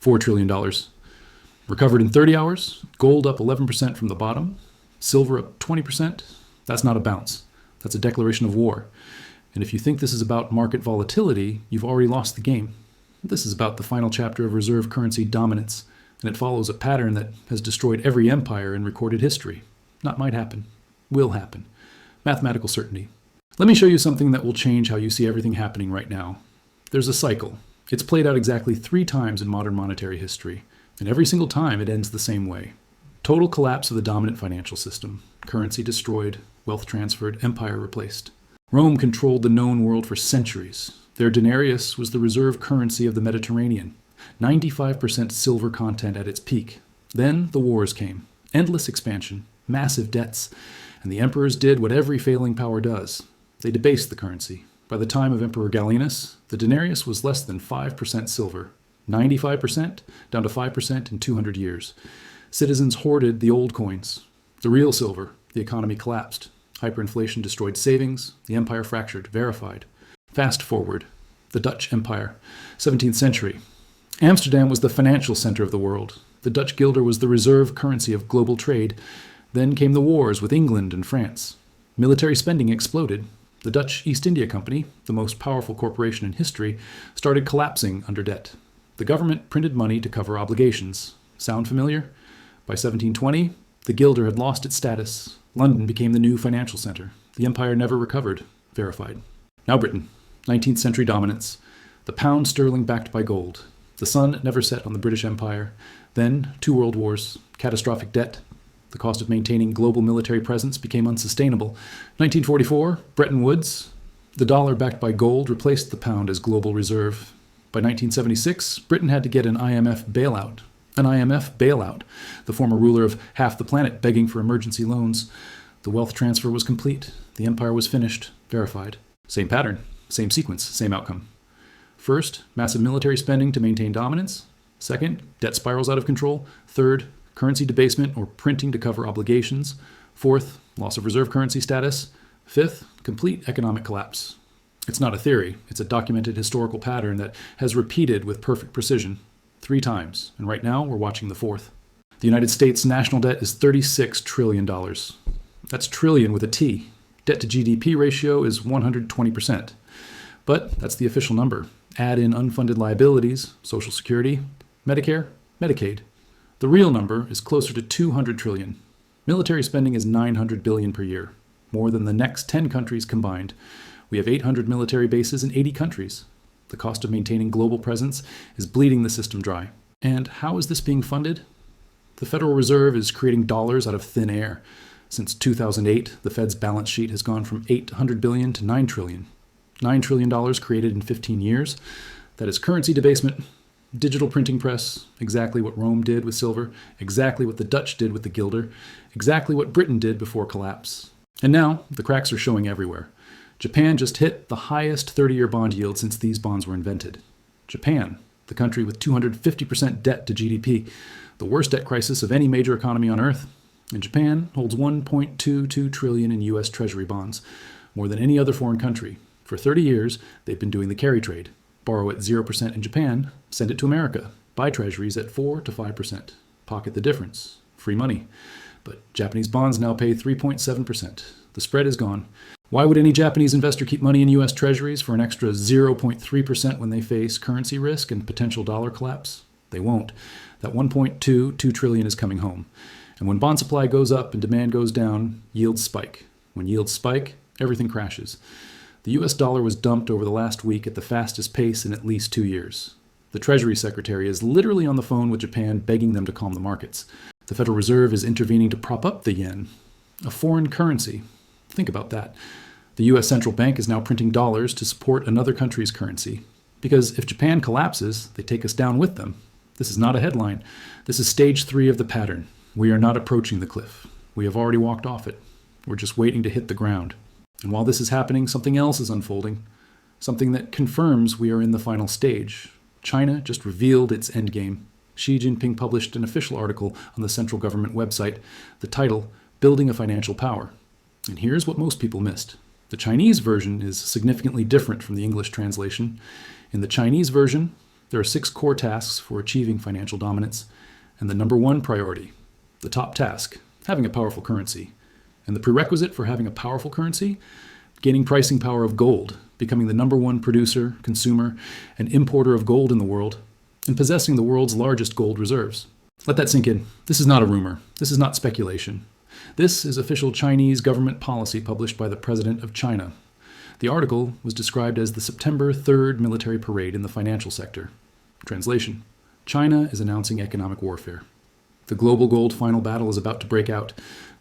$4 trillion. Recovered in 30 hours, gold up 11% from the bottom, silver up 20%. That's not a bounce. That's a declaration of war. And if you think this is about market volatility, you've already lost the game. This is about the final chapter of reserve currency dominance, and it follows a pattern that has destroyed every empire in recorded history. Not might happen, will happen. Mathematical certainty. Let me show you something that will change how you see everything happening right now. There's a cycle. It's played out exactly 3 times in modern monetary history, and every single time it ends the same way. Total collapse of the dominant financial system. Currency destroyed, wealth transferred, empire replaced. Rome controlled the known world for centuries. Their denarius was the reserve currency of the Mediterranean. 95% silver content at its peak. Then the wars came. Endless expansion, massive debts, and the emperors did what every failing power does. They debased the currency. By the time of Emperor Gallienus, the denarius was less than 5% silver. 95% down to 5% in 200 years. Citizens hoarded the old coins. The real silver, the economy collapsed. Hyperinflation destroyed savings. The empire fractured, verified. Fast forward. The Dutch Empire, 17th century. Amsterdam was the financial center of the world. The Dutch guilder was the reserve currency of global trade. Then came the wars with England and France. Military spending exploded. The Dutch East India Company, the most powerful corporation in history, started collapsing under debt. The government printed money to cover obligations. Sound familiar? By 1720, the guilder had lost its status. London became the new financial center. The empire never recovered. Verified. Now Britain. 19th century dominance. The pound sterling backed by gold. The sun never set on the British Empire. Then 2 world wars. Catastrophic debt. The cost of maintaining global military presence became unsustainable. 1944, Bretton Woods. The dollar backed by gold replaced the pound as global reserve. By 1976, Britain had to get an IMF bailout. An IMF bailout. The former ruler of half the planet begging for emergency loans. The wealth transfer was complete. The empire was finished. Verified. Same pattern. Same sequence. Same outcome. First, massive military spending to maintain dominance. Second, debt spirals out of control. Third, currency debasement or printing to cover obligations. Fourth, loss of reserve currency status. Fifth, complete economic collapse. It's not a theory. It's a documented historical pattern that has repeated with perfect precision 3 times, and right now we're watching the 4th. The United States national debt is $36 trillion. That's trillion with a T. Debt to GDP ratio is 120%. But that's the official number. Add in unfunded liabilities, Social Security, Medicare, Medicaid. The real number is closer to 200 trillion. Military spending is 900 billion per year, more than the next 10 countries combined. We have 800 military bases in 80 countries. The cost of maintaining global presence is bleeding the system dry. And how is this being funded? The Federal Reserve is creating dollars out of thin air. Since 2008, the Fed's balance sheet has gone from 800 billion to 9 trillion. $9 trillion created in 15 years. That is currency debasement, digital printing press, exactly what Rome did with silver, exactly what the Dutch did with the guilder, exactly what Britain did before collapse. And now, the cracks are showing everywhere. Japan just hit the highest 30-year bond yield since these bonds were invented. Japan, the country with 250% debt to GDP, the worst debt crisis of any major economy on Earth. And Japan holds $1.22 trillion in U.S. Treasury bonds, more than any other foreign country. For 30 years, they've been doing the carry trade. Borrow at 0% in Japan, send it to America. Buy treasuries at 4 to 5%. Pocket the difference. Free money. But Japanese bonds now pay 3.7%. The spread is gone. Why would any Japanese investor keep money in U.S. treasuries for an extra 0.3% when they face currency risk and potential dollar collapse? They won't. That 1.22 trillion is coming home. And when bond supply goes up and demand goes down, yields spike. When yields spike, everything crashes. The U.S. dollar was dumped over the last week at the fastest pace in at least 2 years. The Treasury Secretary is literally on the phone with Japan begging them to calm the markets. The Federal Reserve is intervening to prop up the yen, a foreign currency. Think about that. The U.S. Central Bank is now printing dollars to support another country's currency. Because if Japan collapses, they take us down with them. This is not a headline. This is stage 3 of the pattern. We are not approaching the cliff. We have already walked off it. We're just waiting to hit the ground. And while this is happening, something else is unfolding. Something that confirms we are in the final stage. China just revealed its endgame. Xi Jinping published an official article on the central government website. The title, Building a Financial Power. And here's what most people missed. The Chinese version is significantly different from the English translation. In the Chinese version, There are 6 core tasks for achieving financial dominance, and the number 1 priority, the top task, having a powerful currency. And the prerequisite for having a powerful currency, gaining pricing power of gold, becoming the number 1 producer, consumer, and importer of gold in the world, and possessing the world's largest gold reserves. Let that sink in. This is not a rumor. This is not speculation. This is official Chinese government policy published by the President of China. The article was described as the September 3rd military parade in the financial sector. Translation: China is announcing economic warfare. The global gold final battle is about to break out.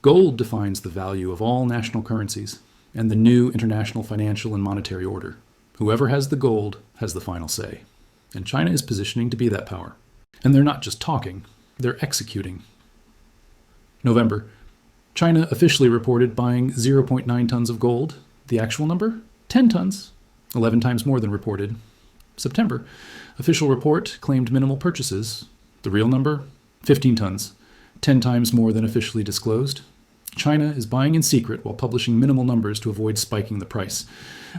Gold defines the value of all national currencies and the new international financial and monetary order. Whoever has the gold has the final say. And China is positioning to be that power. And they're not just talking, they're executing. November. China officially reported buying 0.9 tons of gold. The actual number? 10 tons, 11 times more than reported. September. Official report claimed minimal purchases. The real number? 15 tons, 10 times more than officially disclosed. China is buying in secret while publishing minimal numbers to avoid spiking the price.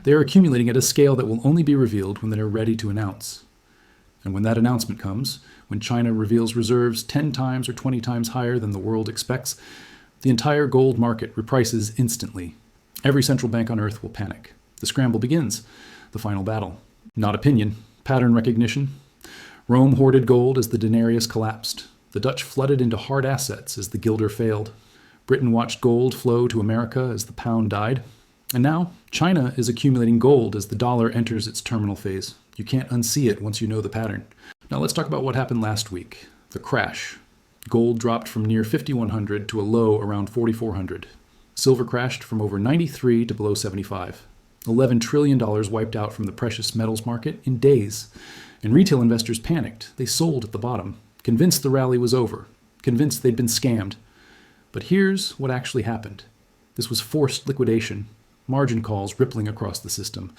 They are accumulating at a scale that will only be revealed when they are ready to announce. And when that announcement comes, when China reveals reserves 10 times or 20 times higher than the world expects, the entire gold market reprices instantly. Every central bank on earth will panic. The scramble begins. The final battle. Not opinion. Pattern recognition. Rome hoarded gold as the denarius collapsed. The Dutch flooded into hard assets as the guilder failed. Britain watched gold flow to America as the pound died. And now, China is accumulating gold as the dollar enters its terminal phase. You can't unsee it once you know the pattern. Now let's talk about what happened last week. The crash. Gold dropped from near 5,100 to a low around 4,400. Silver crashed from over 93 to below 75. $11 trillion wiped out from the precious metals market in days. And retail investors panicked. They sold at the bottom, convinced the rally was over, convinced they'd been scammed. But here's what actually happened. This was forced liquidation, margin calls rippling across the system.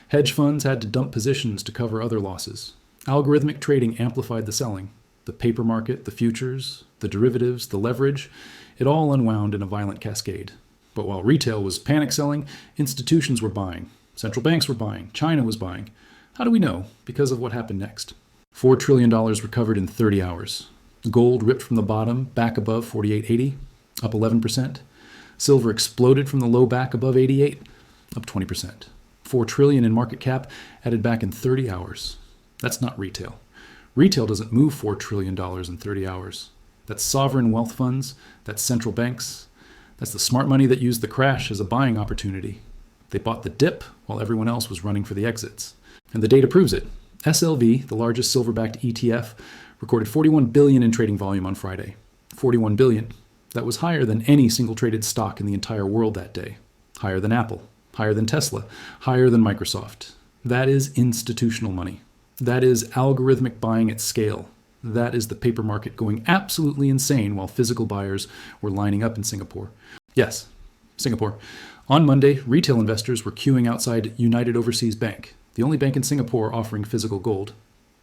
Hedge funds had to dump positions to cover other losses. Algorithmic trading amplified the selling. The paper market, the futures, the derivatives, the leverage, it all unwound in a violent cascade. But while retail was panic selling, institutions were buying. Central banks were buying. China was buying. How do we know? Because of what happened next. $4 trillion recovered in 30 hours. Gold ripped from the bottom back above 48.80, up 11%. Silver exploded from the low back above 88, up 20%. $4 trillion in market cap added back in 30 hours. That's not retail. Retail doesn't move $4 trillion in 30 hours. That's sovereign wealth funds. That's central banks. That's the smart money that used the crash as a buying opportunity. They bought the dip while everyone else was running for the exits. And the data proves it. SLV, the largest silver-backed ETF, recorded $41 billion in trading volume on Friday. $41 billion. That was higher than any single traded stock in the entire world that day. Higher than Apple. Higher than Tesla. Higher than Microsoft. That is institutional money. That is algorithmic buying at scale. That is the paper market going absolutely insane while physical buyers were lining up in Singapore. Yes, Singapore. On Monday, retail investors were queuing outside United Overseas Bank, the only bank in Singapore offering physical gold.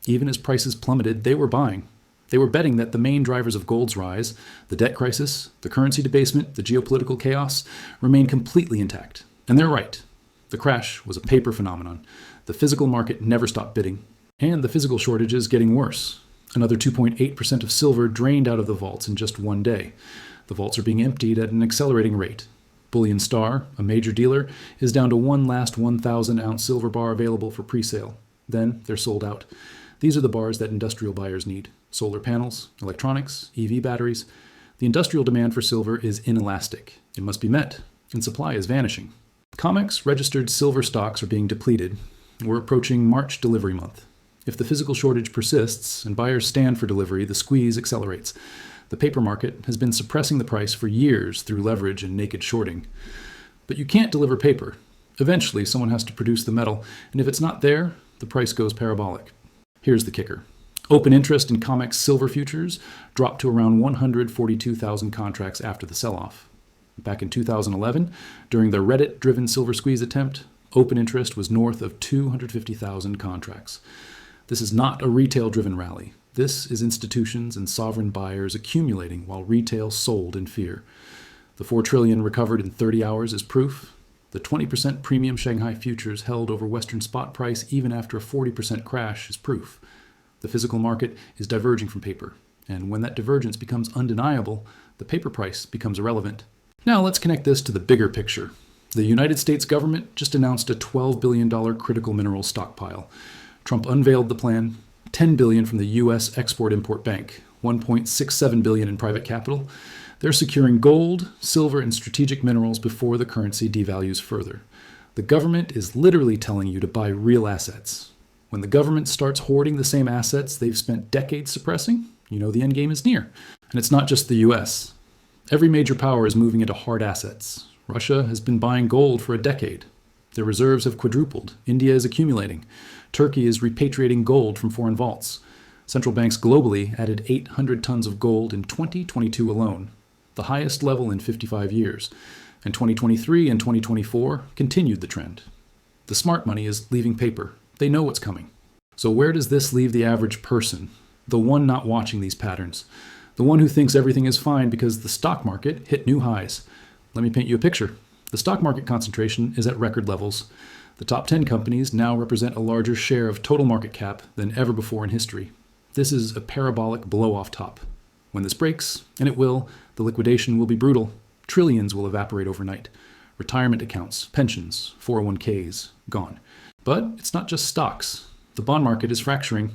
Even as prices plummeted, they were buying. They were betting that the main drivers of gold's rise, the debt crisis, the currency debasement, the geopolitical chaos, remain completely intact. And they're right. The crash was a paper phenomenon. The physical market never stopped bidding. And the physical shortage is getting worse. Another 2.8% of silver drained out of the vaults in just one day. The vaults are being emptied at an accelerating rate. Bullion Star, a major dealer, is down to one last 1,000-ounce silver bar available for pre-sale. Then they're sold out. These are the bars that industrial buyers need. Solar panels, electronics, EV batteries. The industrial demand for silver is inelastic. It must be met, and supply is vanishing. COMEX registered silver stocks are being depleted. We're approaching March delivery month. If the physical shortage persists and buyers stand for delivery, the squeeze accelerates. The paper market has been suppressing the price for years through leverage and naked shorting. But you can't deliver paper. Eventually, someone has to produce the metal, and if it's not there, the price goes parabolic. Here's the kicker. Open interest in COMEX silver futures dropped to around 142,000 contracts after the sell-off. Back in 2011, during the Reddit-driven silver squeeze attempt, open interest was north of 250,000 contracts. This is not a retail-driven rally. This is institutions and sovereign buyers accumulating while retail sold in fear. The $4 trillion recovered in 30 hours is proof. The 20% premium Shanghai futures held over Western spot price even after a 40% crash is proof. The physical market is diverging from paper, and when that divergence becomes undeniable, the paper price becomes irrelevant. Now let's connect this to the bigger picture. The United States government just announced a $12 billion critical mineral stockpile. Trump unveiled the plan, $10 billion from the U.S. Export-Import Bank, $1.67 billion in private capital. They're securing gold, silver, and strategic minerals before the currency devalues further. The government is literally telling you to buy real assets. When the government starts hoarding the same assets they've spent decades suppressing, you know the end game is near. And it's not just the U.S. Every major power is moving into hard assets. Russia has been buying gold for a decade. Their reserves have quadrupled. India is accumulating. Turkey is repatriating gold from foreign vaults. Central banks globally added 800 tons of gold in 2022 alone, the highest level in 55 years. And 2023 and 2024 continued the trend. The smart money is leaving paper. They know what's coming. So where does this leave the average person, the one not watching these patterns, the one who thinks everything is fine because the stock market hit new highs? Let me paint you a picture. The stock market concentration is at record levels. The top 10 companies now represent a larger share of total market cap than ever before in history. This is a parabolic blow-off top. When this breaks, and it will, the liquidation will be brutal. Trillions will evaporate overnight. Retirement accounts, pensions, 401ks, gone. But it's not just stocks. The bond market is fracturing.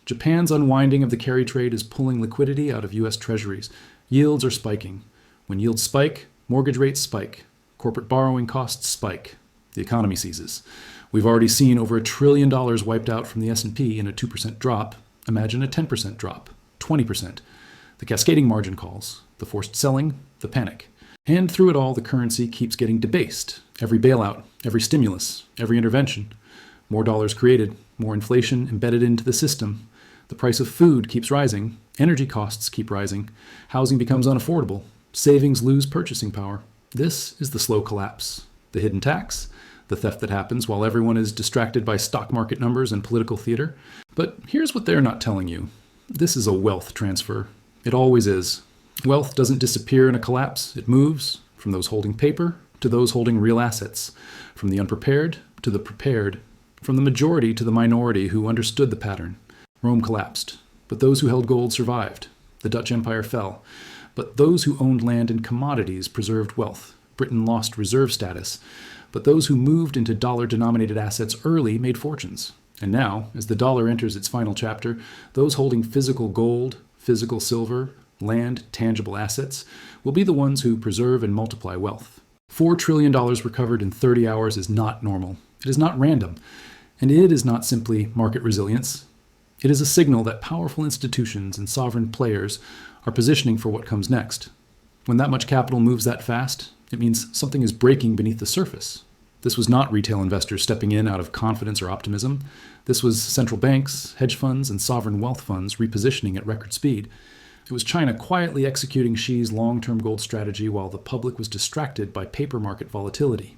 Japan's unwinding of the carry trade is pulling liquidity out of U.S. treasuries. Yields are spiking. When yields spike, mortgage rates spike. Corporate borrowing costs spike. The economy seizes. We've already seen over $1 trillion wiped out from the S&P in a 2% drop. Imagine a 10% drop, 20%. The cascading margin calls, the forced selling, the panic. And through it all, the currency keeps getting debased. Every bailout, every stimulus, every intervention. More dollars created, more inflation embedded into the system. The price of food keeps rising. Energy costs keep rising. Housing becomes unaffordable. Savings lose purchasing power. This is the slow collapse. The hidden tax, the theft that happens while everyone is distracted by stock market numbers and political theater. But here's what they're not telling you. This is a wealth transfer. It always is. Wealth doesn't disappear in a collapse. It moves from those holding paper to those holding real assets, from the unprepared to the prepared, from the majority to the minority who understood the pattern. Rome collapsed, but those who held gold survived. The Dutch Empire fell, but those who owned land and commodities preserved wealth. Britain lost reserve status, but those who moved into dollar-denominated assets early made fortunes. And now, as the dollar enters its final chapter, those holding physical gold, physical silver, land, tangible assets, will be the ones who preserve and multiply wealth. $4 trillion recovered in 30 hours is not normal. It is not random. And it is not simply market resilience. It is a signal that powerful institutions and sovereign players are positioning for what comes next. When that much capital moves that fast, it means something is breaking beneath the surface. This was not retail investors stepping in out of confidence or optimism. This was central banks, hedge funds, and sovereign wealth funds repositioning at record speed. It was China quietly executing Xi's long-term gold strategy while the public was distracted by paper market volatility.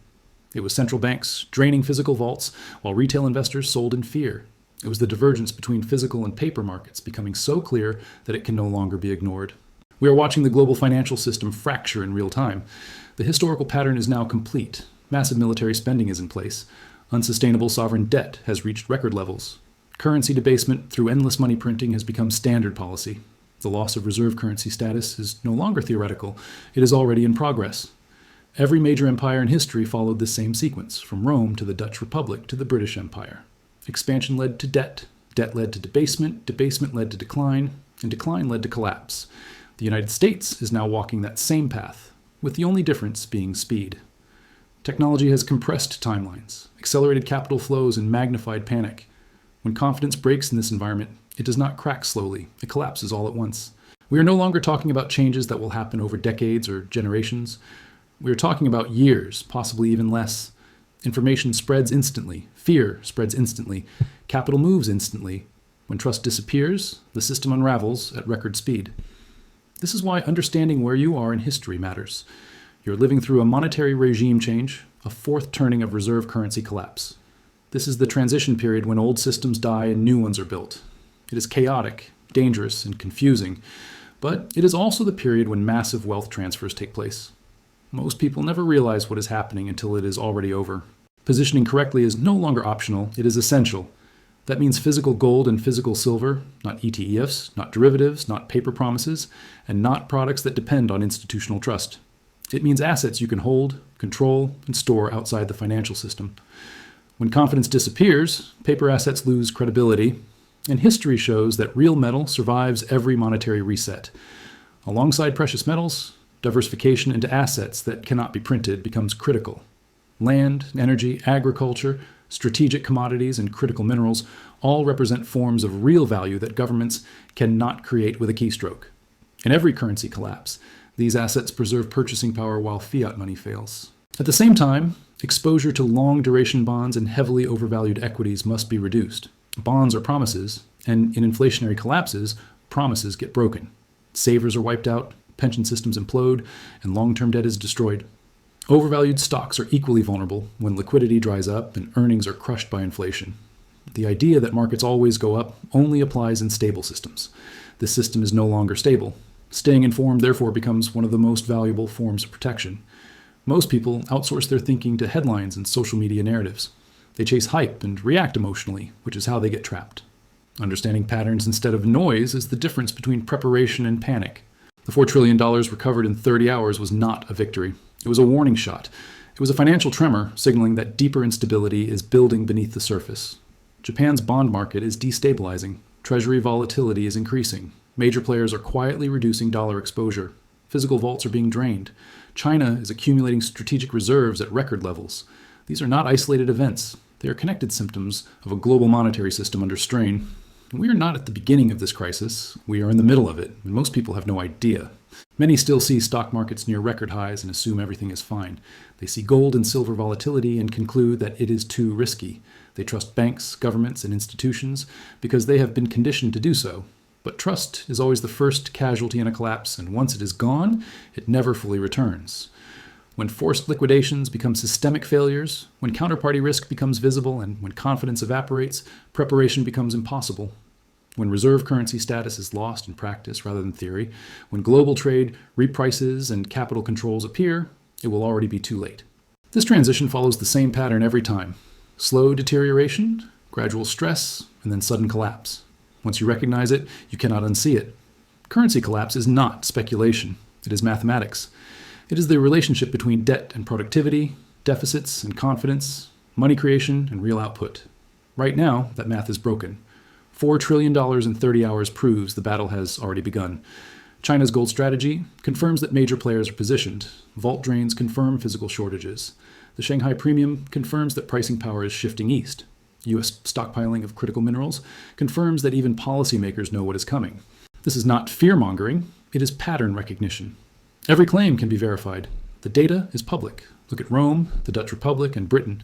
It was central banks draining physical vaults while retail investors sold in fear. It was the divergence between physical and paper markets becoming so clear that it can no longer be ignored. We are watching the global financial system fracture in real time. The historical pattern is now complete. Massive military spending is in place. Unsustainable sovereign debt has reached record levels. Currency debasement through endless money printing has become standard policy. The loss of reserve currency status is no longer theoretical. It is already in progress. Every major empire in history followed this same sequence, from Rome to the Dutch Republic to the British Empire. Expansion led to debt led to debasement led to decline, and decline led to collapse. The United States is now walking that same path, with the only difference being speed. Technology has compressed timelines, accelerated capital flows, and magnified panic. When confidence breaks in this environment, it does not crack slowly, it collapses all at once. We are no longer talking about changes that will happen over decades or generations. We are talking about years, possibly even less. Information spreads instantly. Fear spreads instantly. Capital moves instantly. When trust disappears, the system unravels at record speed. This is why understanding where you are in history matters. You're living through a monetary regime change, a fourth turning of reserve currency collapse. This is the transition period when old systems die and new ones are built. It is chaotic, dangerous, and confusing, but it is also the period when massive wealth transfers take place. Most people never realize what is happening until it is already over. Positioning correctly is no longer optional, it is essential. That means physical gold and physical silver, not ETFs, not derivatives, not paper promises, and not products that depend on institutional trust. It means assets you can hold, control, and store outside the financial system. When confidence disappears, paper assets lose credibility, and history shows that real metal survives every monetary reset. Alongside precious metals, diversification into assets that cannot be printed becomes critical. Land, energy, agriculture, strategic commodities, and critical minerals all represent forms of real value that governments cannot create with a keystroke. In every currency collapse, these assets preserve purchasing power while fiat money fails. At the same time, exposure to long-duration bonds and heavily overvalued equities must be reduced. Bonds are promises, and in inflationary collapses, promises get broken. Savers are wiped out, pension systems implode, and long-term debt is destroyed. Overvalued stocks are equally vulnerable when liquidity dries up and earnings are crushed by inflation. The idea that markets always go up only applies in stable systems. This system is no longer stable. Staying informed, therefore, becomes one of the most valuable forms of protection. Most people outsource their thinking to headlines and social media narratives. They chase hype and react emotionally, which is how they get trapped. Understanding patterns instead of noise is the difference between preparation and panic. The $4 trillion recovered in 30 hours was not a victory. It was a warning shot. It was a financial tremor signaling that deeper instability is building beneath the surface. Japan's bond market is destabilizing. Treasury volatility is increasing. Major players are quietly reducing dollar exposure. Physical vaults are being drained. China is accumulating strategic reserves at record levels. These are not isolated events. They are connected symptoms of a global monetary system under strain. And we are not at the beginning of this crisis. We are in the middle of it, and most people have no idea. Many still see stock markets near record highs and assume everything is fine. They see gold and silver volatility and conclude that it is too risky. They trust banks, governments, and institutions because they have been conditioned to do so. But trust is always the first casualty in a collapse, and once it is gone, it never fully returns. When forced liquidations become systemic failures, when counterparty risk becomes visible, and when confidence evaporates, preparation becomes impossible. When reserve currency status is lost in practice rather than theory, when global trade reprices and capital controls appear, it will already be too late. This transition follows the same pattern every time. Slow deterioration, gradual stress, and then sudden collapse. Once you recognize it, you cannot unsee it. Currency collapse is not speculation. It is mathematics. It is the relationship between debt and productivity, deficits and confidence, money creation and real output. Right now, that math is broken. $4 trillion in 30 hours proves the battle has already begun. China's gold strategy confirms that major players are positioned. Vault drains confirm physical shortages. The Shanghai Premium confirms that pricing power is shifting east. U.S. stockpiling of critical minerals confirms that even policymakers know what is coming. This is not fear-mongering, it is pattern recognition. Every claim can be verified. The data is public. Look at Rome, the Dutch Republic, and Britain.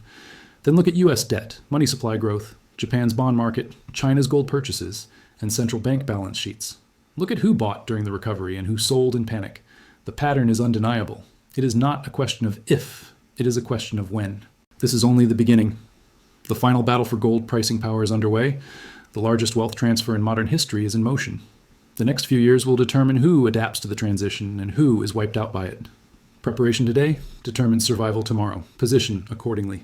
Then look at U.S. debt, money supply growth, Japan's bond market, China's gold purchases, and central bank balance sheets. Look at who bought during the recovery and who sold in panic. The pattern is undeniable. It is not a question of if, it is a question of when. This is only the beginning. The final battle for gold pricing power is underway. The largest wealth transfer in modern history is in motion. The next few years will determine who adapts to the transition and who is wiped out by it. Preparation today determines survival tomorrow. Position accordingly.